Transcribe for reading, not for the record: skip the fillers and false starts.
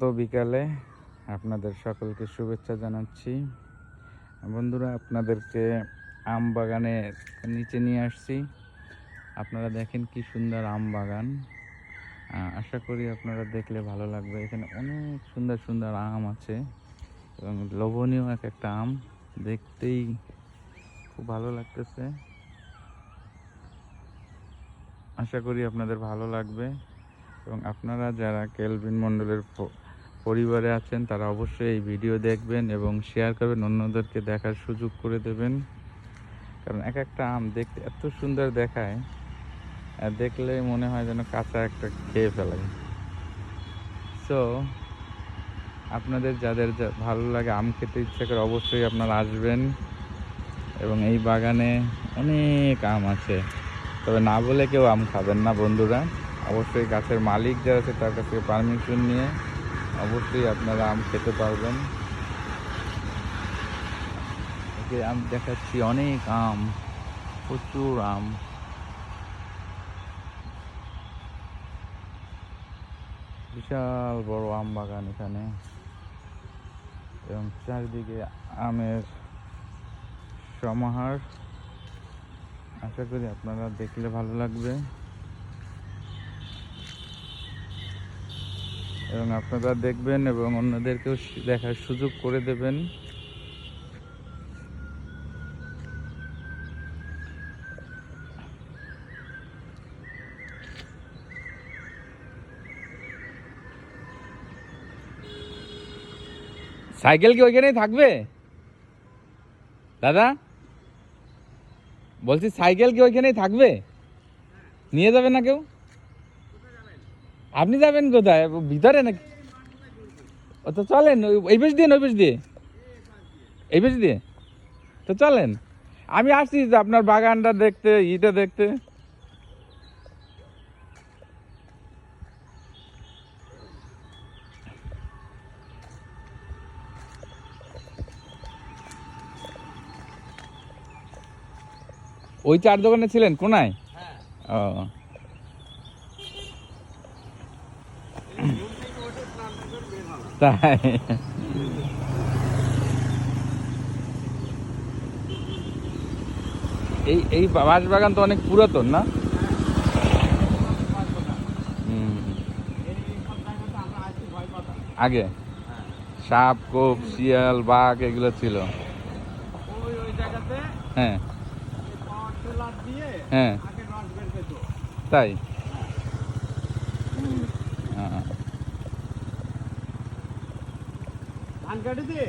তো বিকালে আপনাদের সকলকে শুভেচ্ছা জানাচ্ছি। বন্ধুরা, আপনাদেরকে আম বাগানের নিচে নিয়ে আসছি। আপনারা দেখেন কি সুন্দর আম বাগান। আশা করি আপনারা দেখলে ভালো লাগবে। এখানে অনেক সুন্দর সুন্দর আম আছে এবং লোভনীয় এক একটা আম, দেখতেই খুব ভালো লাগতেছে। আশা করি আপনাদের ভালো লাগবে এবং আপনারা যারা কেলভিন মণ্ডলের পরিবারে আছেন তারা অবশ্যই এই ভিডিও দেখবেন এবং শেয়ার করবেন, অন্যদেরকে দেখার সুযোগ করে দেবেন। কারণ এক একটা আম দেখতে এত সুন্দর দেখায়, দেখলে মনে হয় যেন কাঁচা একটা খেয়ে ফেলাই। সো আপনাদের যাদের ভালো লাগে, আম খেতে ইচ্ছে করে, অবশ্যই আপনারা আসবেন। এবং এই বাগানে অনেক আম আছে, তবে না বলে কেউ আম খাবেন না বন্ধুরা। অবশ্যই গাছের মালিক যারা আছে তার কাছে পারমিশন নিয়ে অবশ্যই আপনারা আম খেতে পারবেন। আম দেখাচ্ছি, অনেক আম, প্রচুর আম। বিশাল বড় আম বাগান এখানে এবং চারিদিকে আমের সমাহার। আশা করি আপনারা দেখলে ভালো লাগবে এবং আপনারা দেখবেন এবং অন্যদেরকেও দেখার সুযোগ করে দেবেন। সাইকেল কি ওইখানেই থাকবে দাদা? বলছি সাইকেল কি ওইখানেই থাকবে? নিয়ে যাবে না কেউ? আপনি যাবেন কোথায়, ভিতরে নাকি? ও তো চলেন, এই বেশ দিয়ে, ওই বেশ দিয়ে, এই বেশ দিয়ে তো চলেন। আমি আসছি আপনার বাগানটা দেখতে, ইটা দেখতে। ওই চার দোকানে ছিলেন কোনায়? ও তাই? এই বাঁশ বাগান তো অনেক পুরাতন না? আগে সাপ, কোপ, শিয়াল, বাঘ এগুলো ছিল। হ্যাঁ হ্যাঁ, তাই? ধান কাটে দিয়ে